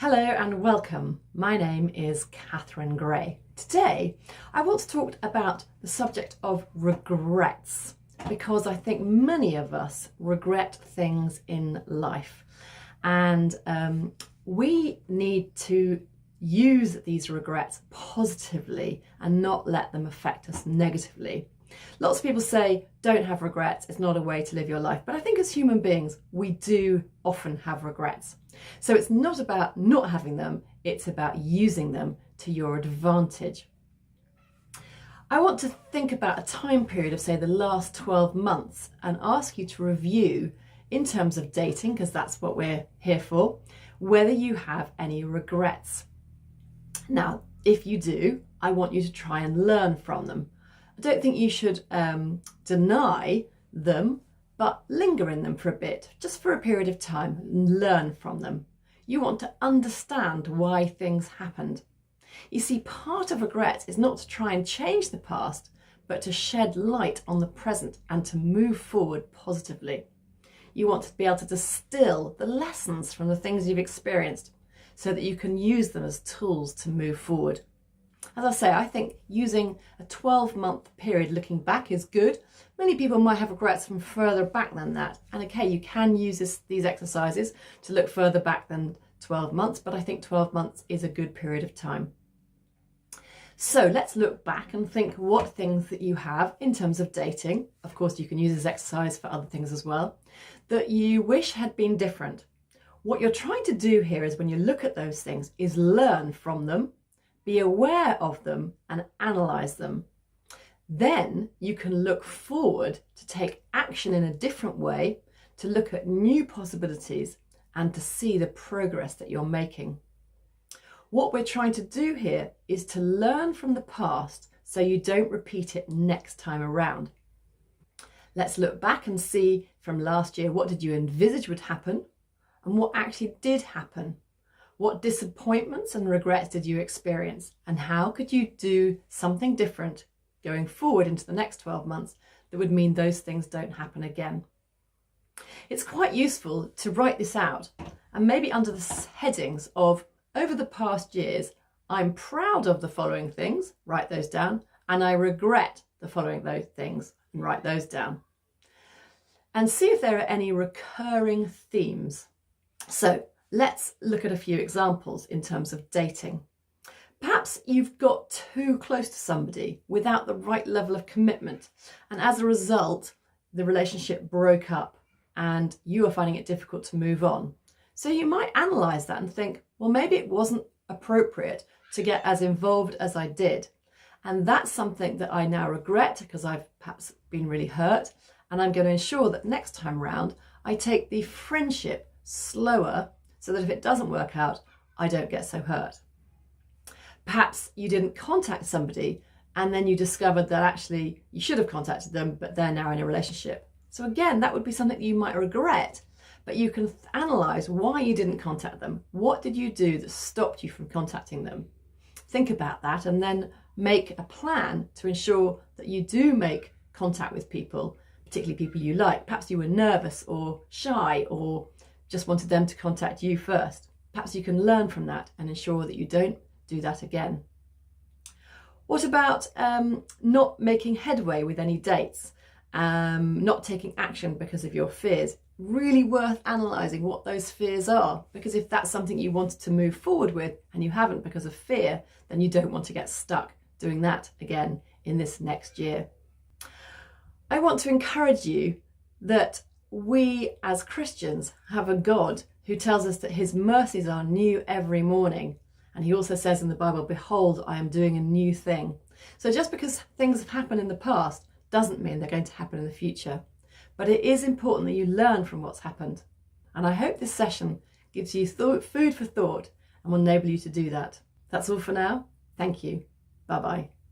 Hello and welcome. My name is Katharine Gray. Today I want to talk about the subject of regrets because I think many of us regret things in life and we need to use these regrets positively and not let them affect us negatively. Lots of people say don't have regrets, it's not a way to live your life, but I think as human beings we do often have regrets. So it's not about not having them, it's about using them to your advantage. I want to think about a time period of say the last 12 months and ask you to review in terms of dating, because that's what we're here for, whether you have any regrets. Now, if you do, I want you to try and learn from them. I don't think you should deny them, but linger in them for a bit, just for a period of time, and learn from them. You want to understand why things happened. You see, part of regret is not to try and change the past, but to shed light on the present and to move forward positively. You want to be able to distill the lessons from the things you've experienced so that you can use them as tools to move forward. As I say, I think using a 12-month period looking back is good. Many people might have regrets from further back than that. And okay, you can use these exercises to look further back than 12 months, but I think 12 months is a good period of time. So let's look back and think what things that you have in terms of dating. Of course, you can use this exercise for other things as well, that you wish had been different. What you're trying to do here is when you look at those things is learn from them, be aware of them and analyse them. Then you can look forward to take action in a different way, to look at new possibilities and to see the progress that you're making. What we're trying to do here is to learn from the past so you don't repeat it next time around. Let's look back and see from last year, what did you envisage would happen and what actually did happen? What disappointments and regrets did you experience? And how could you do something different going forward into the next 12 months that would mean those things don't happen again? It's quite useful to write this out and maybe under the headings of over the past years, I'm proud of the following things, write those down, and I regret the following those things and write those down. And see if there are any recurring themes. So let's look at a few examples in terms of dating. Perhaps you've got too close to somebody without the right level of commitment, and as a result, the relationship broke up and you are finding it difficult to move on. So you might analyse that and think, well, maybe it wasn't appropriate to get as involved as I did. And that's something that I now regret because I've perhaps been really hurt, and I'm going to ensure that next time round I take the friendship slower so that if it doesn't work out, I don't get so hurt. Perhaps you didn't contact somebody and then you discovered that actually you should have contacted them, but they're now in a relationship. So again, that would be something that you might regret, but you can analyse why you didn't contact them. What did you do that stopped you from contacting them? Think about that and then make a plan to ensure that you do make contact with people, particularly people you like. Perhaps you were nervous or shy or just wanted them to contact you first. Perhaps you can learn from that and ensure that you don't do that again. What about not making headway with any dates, not taking action because of your fears? Really worth analysing what those fears are, because if that's something you wanted to move forward with and you haven't because of fear, then you don't want to get stuck doing that again in this next year. I want to encourage you that we as Christians have a God who tells us that his mercies are new every morning. And he also says in the Bible, behold, I am doing a new thing. So just because things have happened in the past doesn't mean they're going to happen in the future. But it is important that you learn from what's happened. And I hope this session gives you food for thought and will enable you to do that. That's all for now. Thank you. Bye-bye.